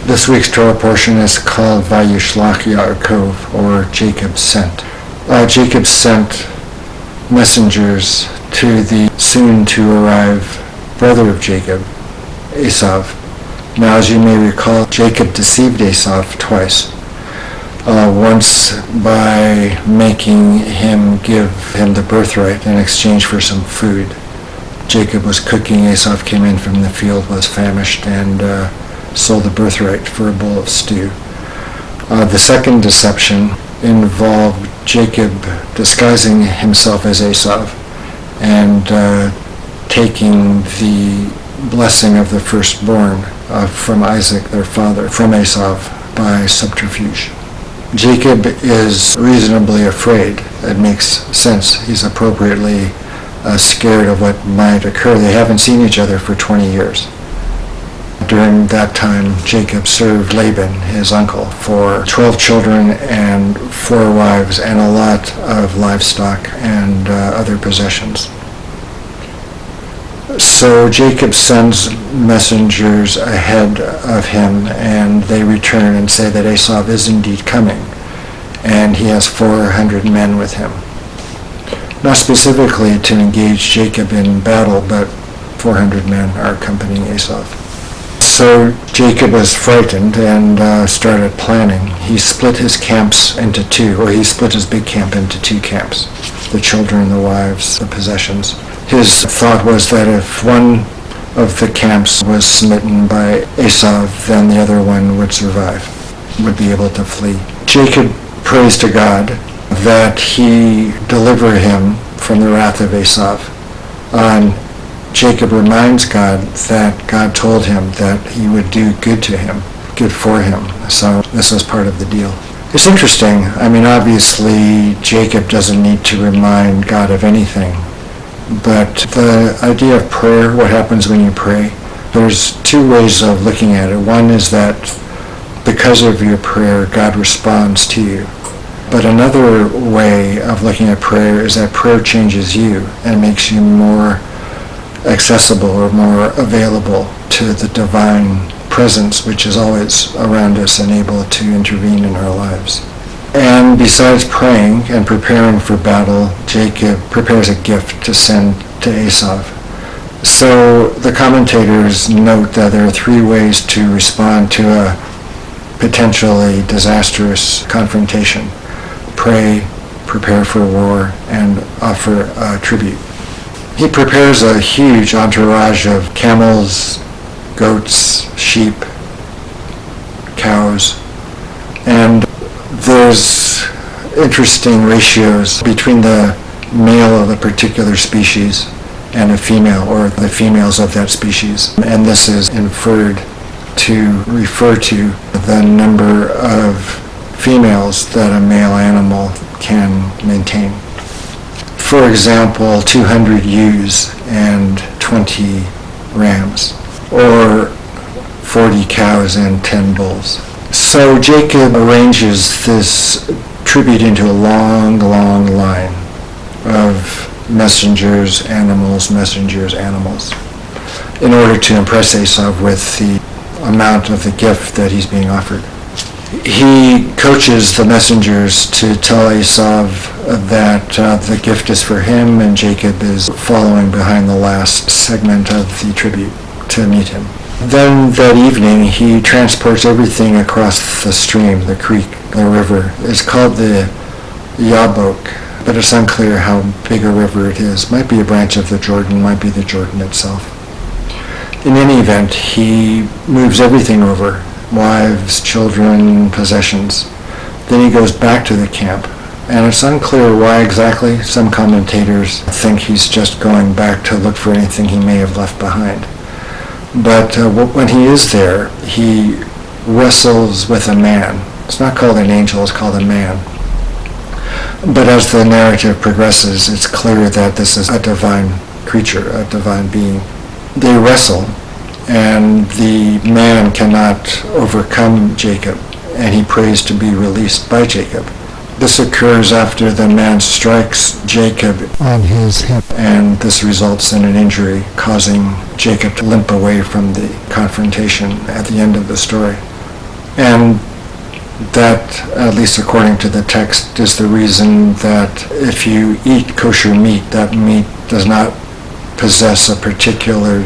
This week's Torah portion is called Va-yishlach Yaakov, or Jacob sent. Jacob sent messengers to the soon-to-arrive brother of Jacob, Esau. Now, as you may recall, Jacob deceived Esau twice. Once by making him give him the birthright in exchange for some food. Jacob was cooking, Esau came in from the field, was famished, and sold the birthright for a bowl of stew. The second deception involved Jacob disguising himself as Esau and taking the blessing of the firstborn from Isaac, their father, from Esau by subterfuge. Jacob is reasonably afraid. It makes sense. He's appropriately scared of what might occur. They haven't seen each other for 20 years. During that time, Jacob served Laban, his uncle, for 12 children and 4 wives and a lot of livestock and other possessions. So Jacob sends messengers ahead of him, and they return and say that Esau is indeed coming, and he has 400 men with him. Not specifically to engage Jacob in battle, but 400 men are accompanying Esau. So Jacob was frightened and started planning. He split his camps into two, or he split his big camp into 2 camps, the children, the wives, the possessions. His thought was that if one of the camps was smitten by Esau, then the other one would survive, would be able to flee. Jacob prays to God that he deliver him from the wrath of Esau. Jacob reminds God that God told him that he would do good to him, good for him. So this was part of the deal. It's interesting. I mean, obviously, Jacob doesn't need to remind God of anything. But the idea of prayer, what happens when you pray, there's 2 ways of looking at it. One is that because of your prayer, God responds to you. But another way of looking at prayer is that prayer changes you and makes you more accessible or more available to the divine presence, which is always around us and able to intervene in our lives. And besides praying and preparing for battle, Jacob prepares a gift to send to Esau. So the commentators note that there are 3 ways to respond to a potentially disastrous confrontation: pray, prepare for war, and offer tribute. He prepares a huge entourage of camels, goats, sheep, cows, and there's interesting ratios between the male of a particular species and a female, or the females of that species. And this is inferred to refer to the number of females that a male animal can maintain. For example, 200 ewes and 20 rams, or 40 cows and 10 bulls. So Jacob arranges this tribute into a long, long line of messengers, animals, in order to impress Esau with the amount of the gift that he's being offered. He coaches the messengers to tell Esau that the gift is for him, and Jacob is following behind the last segment of the tribute to meet him. Then that evening, he transports everything across the stream, the creek, the river. It's called the Yabok, but it's unclear how big a river it is. Might be a branch of the Jordan, might be the Jordan itself. In any event, he moves everything over: wives, children, possessions. Then he goes back to the camp, and it's unclear why exactly. Some commentators think he's just going back to look for anything he may have left behind. But when he is there, he wrestles with a man. It's not called an angel, it's called a man. But as the narrative progresses, it's clear that this is a divine creature, a divine being. They wrestle, and the man cannot overcome Jacob, and he prays to be released by Jacob. This occurs after the man strikes Jacob on his hip, and this results in an injury, causing Jacob to limp away from the confrontation at the end of the story. And that, at least according to the text, is the reason that if you eat kosher meat, that meat does not possess a particular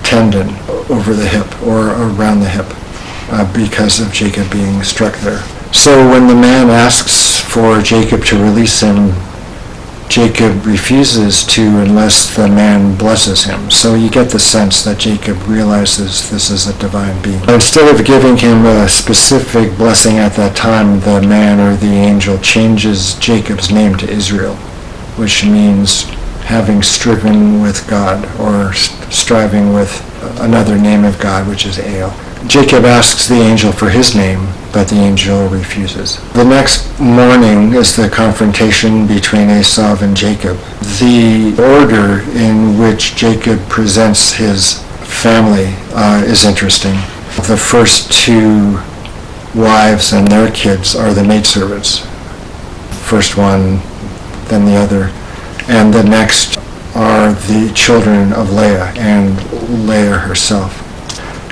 tendon over the hip or around the hip because of Jacob being struck there. So when the man asks for Jacob to release him, Jacob refuses to unless the man blesses him. So you get the sense that Jacob realizes this is a divine being. Instead of giving him a specific blessing at that time, the man or the angel changes Jacob's name to Israel, which means having striven with God, or striving with another name of God, which is El. Jacob asks the angel for his name, but the angel refuses. The next morning is the confrontation between Esau and Jacob. The order in which Jacob presents his family is interesting. The first two wives and their kids are the maidservants. First one, then the other. And the next are the children of Leah and Leah herself.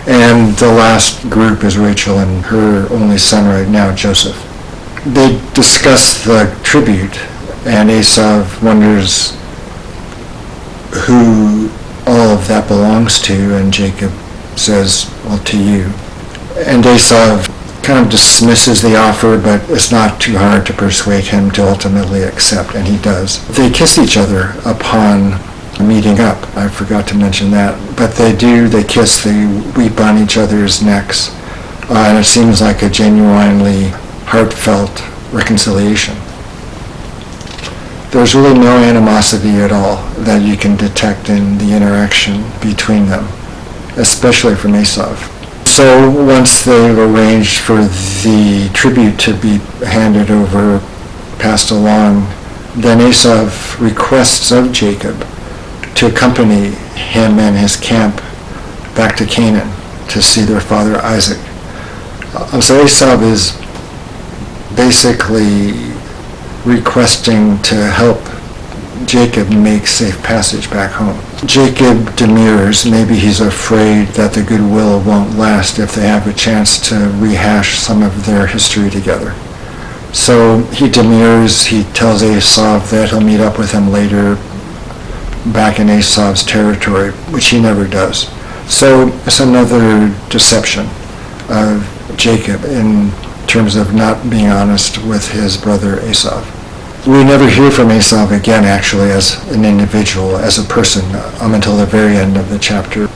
And the last group is Rachel and her only son right now, Joseph. They discuss the tribute, and Esau wonders who all of that belongs to, and Jacob says, well, to you. And Esau kind of dismisses the offer, but it's not too hard to persuade him to ultimately accept, and he does. They kiss each other upon meeting up. I forgot to mention that. But they kiss, they weep on each other's necks, and it seems like a genuinely heartfelt reconciliation. There's really no animosity at all that you can detect in the interaction between them, especially from Esau. So once they've arranged for the tribute to be handed over, passed along, then Esau requests of Jacob to accompany him and his camp back to Canaan to see their father Isaac. So Esau is basically requesting to help Jacob make safe passage back home. Jacob demurs. Maybe he's afraid that the goodwill won't last if they have a chance to rehash some of their history together. So he demurs. He tells Esau that he'll meet up with him later back in Esau's territory, which he never does. So it's another deception of Jacob in terms of not being honest with his brother Esau. We never hear from Esau again, actually, as an individual, as a person, until the very end of the chapter,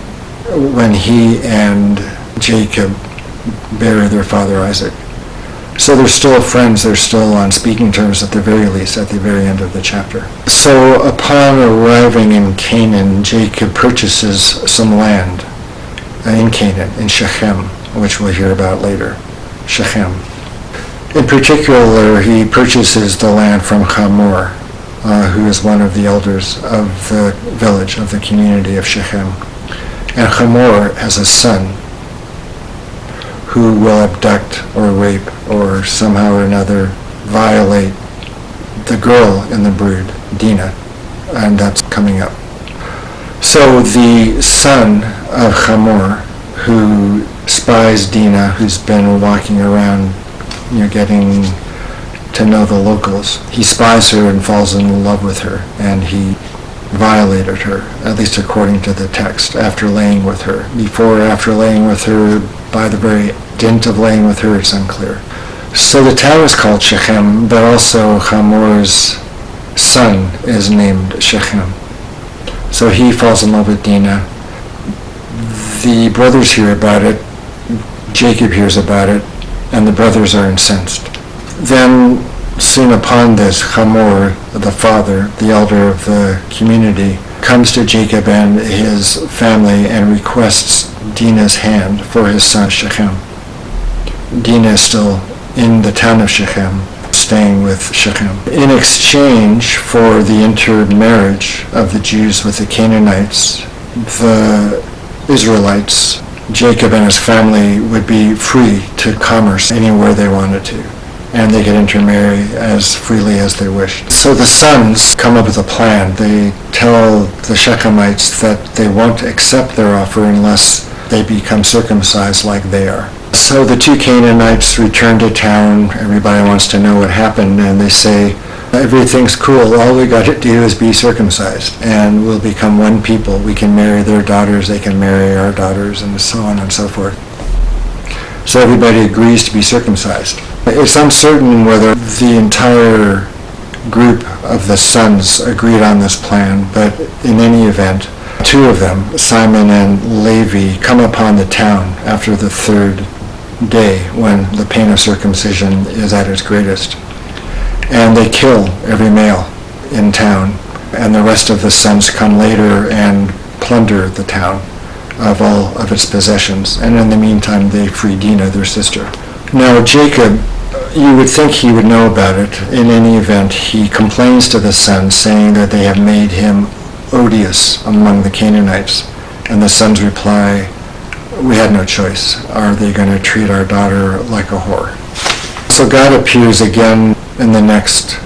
when he and Jacob bury their father Isaac. So they're still friends, they're still on speaking terms at the very least, at the very end of the chapter. So upon arriving in Canaan, Jacob purchases some land in Canaan, in Shechem, which we'll hear about later. Shechem. In particular, he purchases the land from Hamor, who is one of the elders of the village, of the community of Shechem. And Hamor has a son who will abduct or rape or somehow or another violate the girl in the brood, Dinah, and that's coming up. So the son of Hamor, who spies Dinah, who's been walking around, getting to know the locals, he spies her and falls in love with her, and he violated her, at least according to the text, after laying with her. Before or after laying with her, by the very dint of laying with her, it's unclear. So the town is called Shechem, but also Hamor's son is named Shechem. So he falls in love with Dinah. The brothers hear about it, Jacob hears about it, and the brothers are incensed. Then soon upon this, Hamor, the father, the elder of the community, comes to Jacob and his family and requests Dinah's hand for his son Shechem. Dinah is still in the town of Shechem, staying with Shechem. In exchange for the intermarriage of the Jews with the Canaanites, the Israelites, Jacob and his family would be free to commerce anywhere they wanted to, and they could intermarry as freely as they wished. So the sons come up with a plan. They tell the Shechemites that they won't accept their offer unless they become circumcised like they are. So the two Canaanites return to town. Everybody wants to know what happened, and they say, everything's cool. All we got to do is be circumcised, and we'll become one people. We can marry their daughters, they can marry our daughters, and so on and so forth. So everybody agrees to be circumcised. It's uncertain whether the entire group of the sons agreed on this plan, but in any event, two of them, Simon and Levi, come upon the town after the third day when the pain of circumcision is at its greatest. And they kill every male in town, and the rest of the sons come later and plunder the town of all of its possessions. And in the meantime, they free Dinah, their sister. Now Jacob, you would think he would know about it. In any event, he complains to the sons, saying that they have made him odious among the Canaanites. And the sons reply, we had no choice. Are they going to treat our daughter like a whore? So God appears again in the next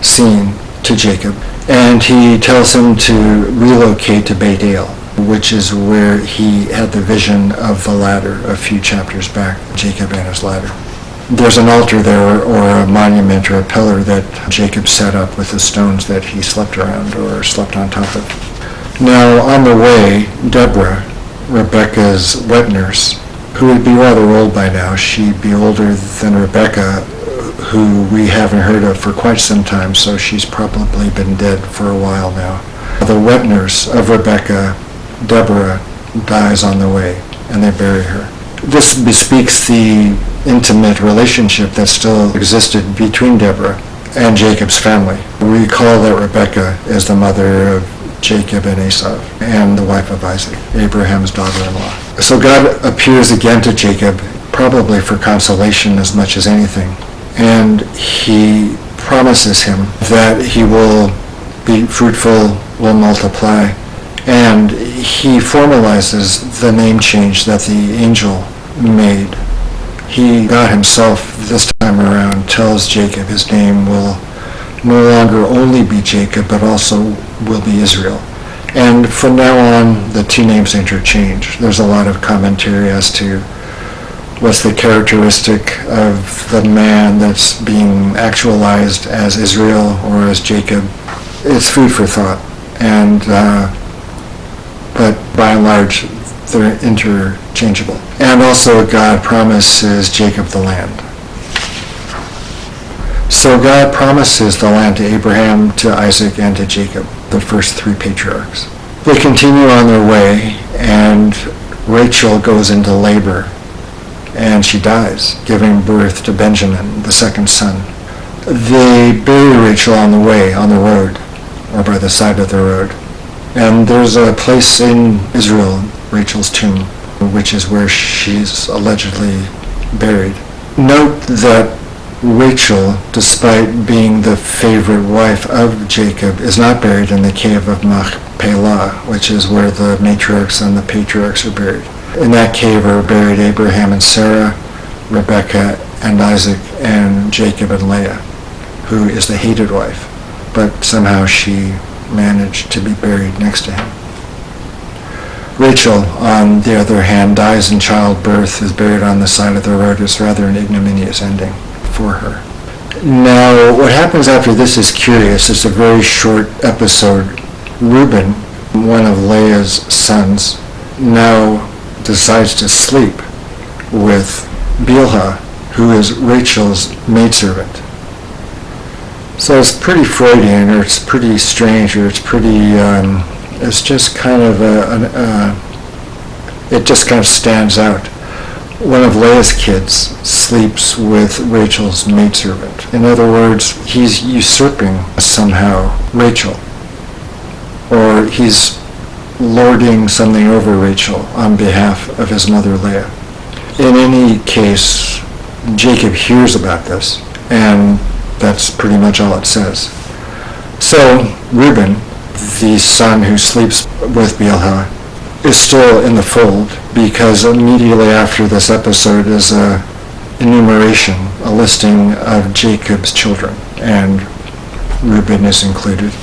scene to Jacob, and he tells him to relocate to Bethel, which is where he had the vision of the ladder a few chapters back, Jacob and his ladder. There's an altar there, or a monument or a pillar that Jacob set up with the stones that he slept around or slept on top of. Now on the way, Deborah, Rebekah's wetnurse, who would be rather old by now, she'd be older than Rebekah, who we haven't heard of for quite some time, so she's probably been dead for a while now. The wetnurse of Rebekah, Deborah, dies on the way, and they bury her. This bespeaks the intimate relationship that still existed between Deborah and Jacob's family. We recall that Rebekah is the mother of Jacob and Esau, and the wife of Isaac, Abraham's daughter-in-law. So God appears again to Jacob, probably for consolation as much as anything, and he promises him that he will be fruitful, will multiply, and he formalizes the name change that the angel made. God himself, this time around, tells Jacob his name will no longer only be Jacob, but also will be Israel. And from now on, the two names interchange. There's a lot of commentary as to what's the characteristic of the man that's being actualized as Israel or as Jacob. It's food for thought. And but by and large, they're interchangeable. And also God promises Jacob the land. So God promises the land to Abraham, to Isaac, and to Jacob, the first three patriarchs. They continue on their way, and Rachel goes into labor, and she dies, giving birth to Benjamin, the second son. They bury Rachel on the way, on the road, or by the side of the road. And there's a place in Israel, Rachel's tomb, which is where she's allegedly buried. Note that Rachel, despite being the favorite wife of Jacob, is not buried in the cave of Machpelah, which is where the matriarchs and the patriarchs are buried. In that cave are buried Abraham and Sarah, Rebekah and Isaac, and Jacob and Leah, who is the hated wife, but somehow she managed to be buried next to him. Rachel, on the other hand, dies in childbirth, is buried on the side of the road. It's rather an ignominious ending for her. Now, what happens after this is curious. It's a very short episode. Reuben, one of Leah's sons, now decides to sleep with Bilhah, who is Rachel's maidservant. So it's pretty Freudian, or it's pretty strange, or it's pretty, it's just kind of it just kind of stands out. One of Leah's kids sleeps with Rachel's maidservant. In other words, he's usurping somehow Rachel, or he's lording something over Rachel on behalf of his mother Leah. In any case, Jacob hears about this, and that's pretty much all it says. So Reuben, the son who sleeps with Bilhah, is still in the fold, because immediately after this episode is a enumeration, a listing of Jacob's children, and Reuben is included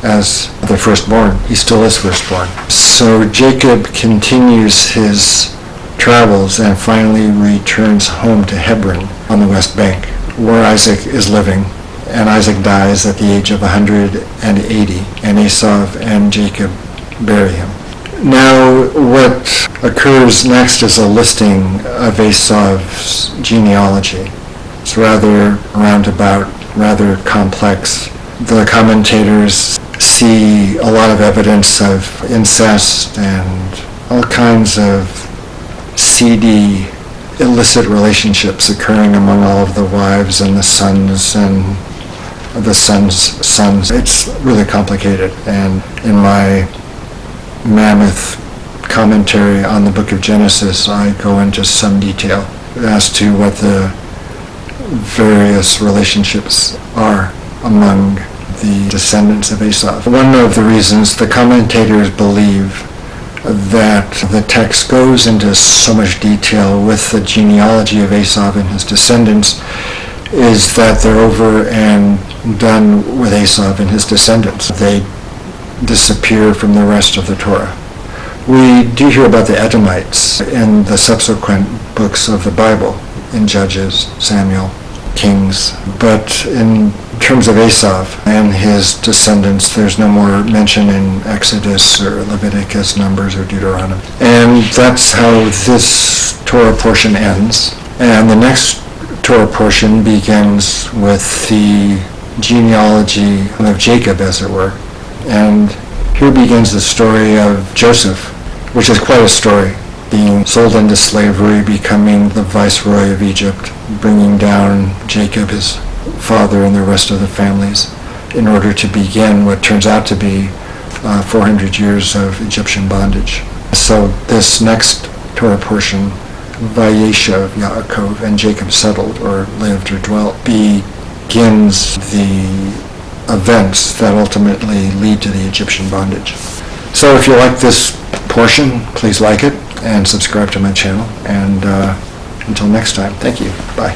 as the firstborn. He still is firstborn. So Jacob continues his travels and finally returns home to Hebron on the West Bank, where Isaac is living. And Isaac dies at the age of 180, and Esau and Jacob bury him. Now, what occurs next is a listing of Esau's genealogy. It's rather roundabout, rather complex. The commentators see a lot of evidence of incest and all kinds of seedy, illicit relationships occurring among all of the wives and the sons and the sons' sons. It's really complicated, and in my mammoth commentary on the book of Genesis, I go into some detail as to what the various relationships are among the descendants of Esau. One of the reasons the commentators believe that the text goes into so much detail with the genealogy of Esau and his descendants is that they're over and done with Esau and his descendants. They disappear from the rest of the Torah. We do hear about the Edomites in the subsequent books of the Bible, in Judges, Samuel, Kings, but in terms of Esau and his descendants, there's no more mention in Exodus or Leviticus, Numbers, or Deuteronomy. And that's how this Torah portion ends. And the next Torah portion begins with the genealogy of Jacob, as it were. And here begins the story of Joseph, which is quite a story, being sold into slavery, becoming the viceroy of Egypt, bringing down Jacob, his father, and the rest of the families, in order to begin what turns out to be 400 years of Egyptian bondage. So this next Torah portion, Va-yishlach Yaakov, and Jacob settled, or lived, or dwelt, begins the events that ultimately lead to the Egyptian bondage. So if you like this portion, please like it and subscribe to my channel. And until next time, thank you. Bye.